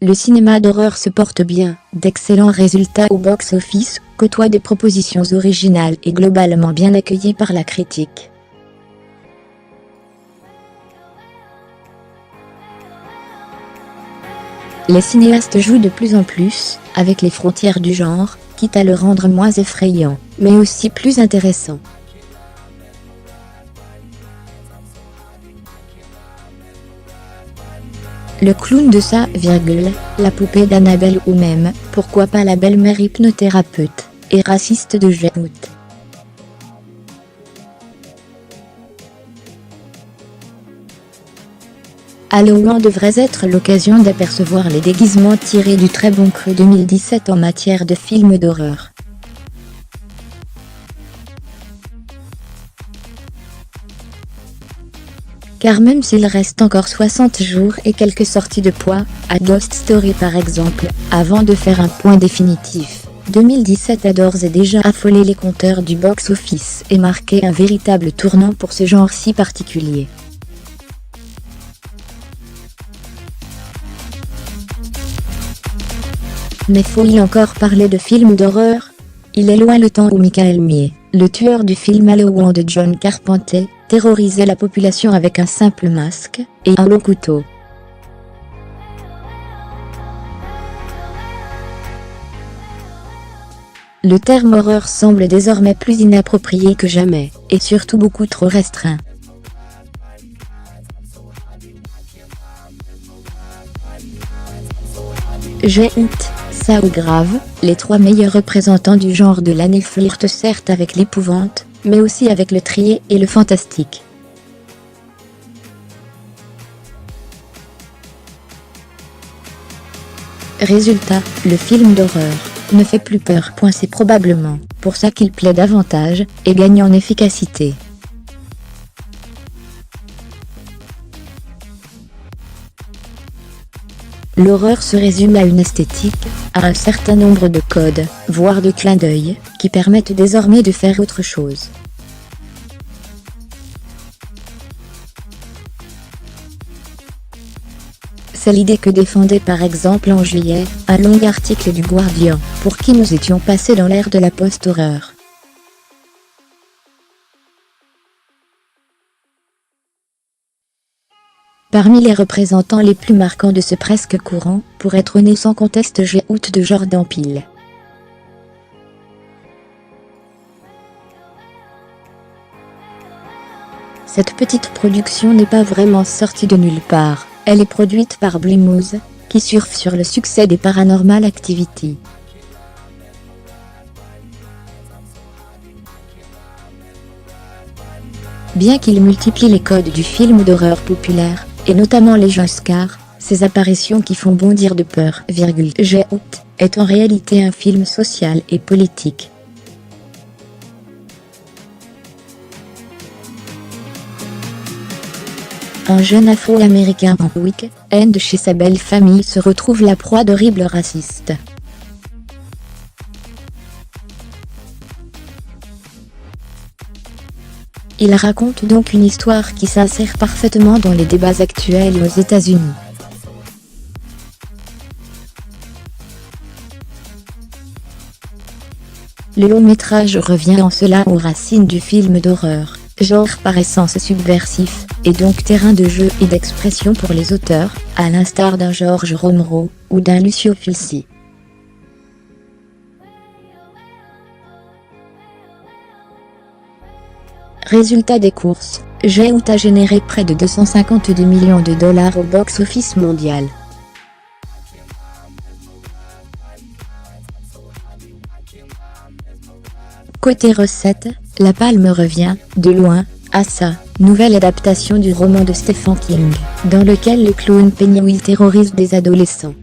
Le cinéma d'horreur se porte bien, d'excellents résultats au box-office, côtoient des propositions originales et globalement bien accueillies par la critique. Les cinéastes jouent de plus en plus avec les frontières du genre, quitte à le rendre moins effrayant, mais aussi plus intéressant. Le clown de ça, la poupée d'Annabelle ou même, pourquoi pas la belle-mère hypnothérapeute, et raciste de Get Out. Halloween devrait être l'occasion d'apercevoir les déguisements tirés du très bon cru 2017 en matière de films d'horreur. Car même s'il reste encore 60 jours et quelques sorties de poids, à Ghost Story par exemple, avant de faire un point définitif, 2017 a d'ores et déjà affolé les compteurs du box-office et marqué un véritable tournant pour ce genre si particulier. Mais faut-il encore parler de films d'horreur? Il est loin le temps où Michael Myers, le tueur du film Halloween de John Carpenter, terrorisait la population avec un simple masque et un long couteau. Le terme horreur semble désormais plus inapproprié que jamais, et surtout beaucoup trop restreint. Get Out, ça ou Grave, les trois meilleurs représentants du genre de l'année flirtent certes avec l'épouvante, mais aussi avec le trié et le fantastique. Résultat, le film d'horreur ne fait plus peur. C'est probablement pour ça qu'il plaît davantage et gagne en efficacité. L'horreur se résume à une esthétique, à un certain nombre de codes, voire de clins d'œil, qui permettent désormais de faire autre chose. C'est l'idée que défendait par exemple en juillet, un long article du Guardian, pour qui nous étions passés dans l'ère de la post-horreur. Parmi les représentants les plus marquants de ce presque courant, pour être né sans conteste Get Out de Jordan Peele. Cette petite production n'est pas vraiment sortie de nulle part, elle est produite par Blumhouse, qui surfe sur le succès des Paranormal Activity. Bien qu'il multiplie les codes du film d'horreur populaire, et notamment les jumpscares, ces apparitions qui font bondir de peur, Get Out, est en réalité un film social et politique. Un jeune Afro-Américain en week-end chez sa belle famille se retrouve la proie d'horribles racistes. Il raconte donc une histoire qui s'insère parfaitement dans les débats actuels aux États-Unis. Le long-métrage revient en cela aux racines du film d'horreur, genre par essence subversif, et donc terrain de jeu et d'expression pour les auteurs, à l'instar d'un George Romero, ou d'un Lucio Fulci. Résultat des courses, Get Out a généré près de 252 millions de dollars au box-office mondial. Côté recettes, la palme revient, de loin, à sa nouvelle adaptation du roman de Stephen King, dans lequel le clown Pennywise terrorise des adolescents.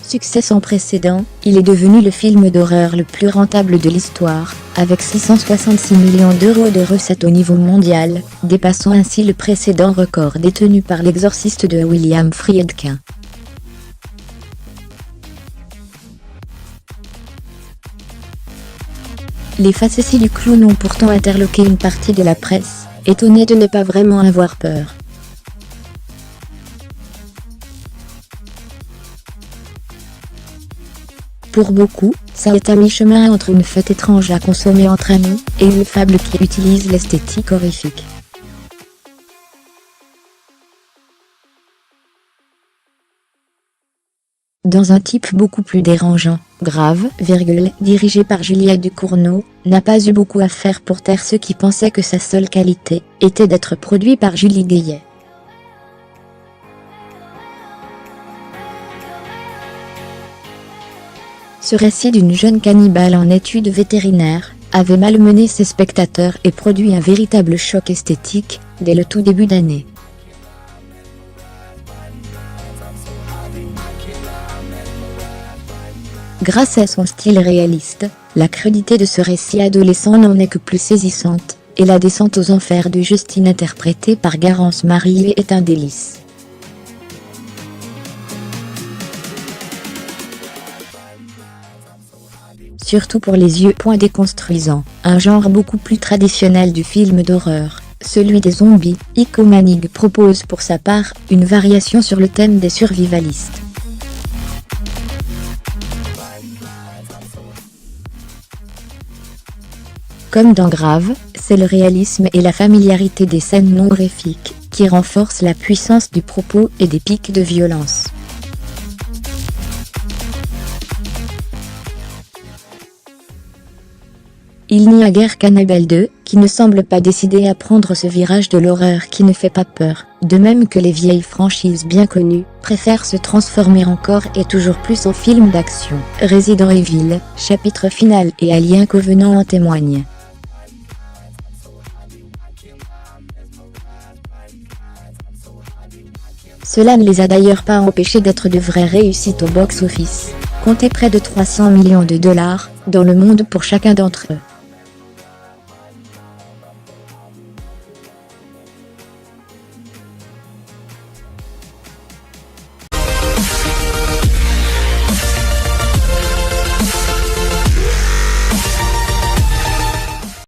Succès sans précédent, il est devenu le film d'horreur le plus rentable de l'histoire, avec 666 millions d'euros de recettes au niveau mondial, dépassant ainsi le précédent record détenu par L'Exorciste de William Friedkin. Les facéties du clown ont pourtant interloqué une partie de la presse, étonnée de ne pas vraiment avoir peur. Pour beaucoup, ça est à mi-chemin entre une fête étrange à consommer entre amis, et une fable qui utilise l'esthétique horrifique. Dans un type beaucoup plus dérangeant, Grave, dirigé par Julia Ducournau, n'a pas eu beaucoup à faire pour taire ceux qui pensaient que sa seule qualité était d'être produit par Julie Gaillet. Ce récit d'une jeune cannibale en études vétérinaires avait malmené ses spectateurs et produit un véritable choc esthétique dès le tout début d'année. Grâce à son style réaliste, la crudité de ce récit adolescent n'en est que plus saisissante, et la descente aux enfers de Justine interprétée par Garance Marillier est un délice. Surtout pour les yeux déconstruisants, un genre beaucoup plus traditionnel du film d'horreur, celui des zombies. Iko Manning propose pour sa part une variation sur le thème des survivalistes. Comme dans Grave, c'est le réalisme et la familiarité des scènes non horrifiques qui renforcent la puissance du propos et des pics de violence. Il n'y a guère qu'Annabelle 2, qui ne semble pas décidée à prendre ce virage de l'horreur qui ne fait pas peur, de même que les vieilles franchises bien connues préfèrent se transformer encore et toujours plus en film d'action. Resident Evil, chapitre final et Alien Covenant en témoignent. Cela ne les a d'ailleurs pas empêchés d'être de vraies réussites au box-office, comptez près de 300 millions de dollars dans le monde pour chacun d'entre eux.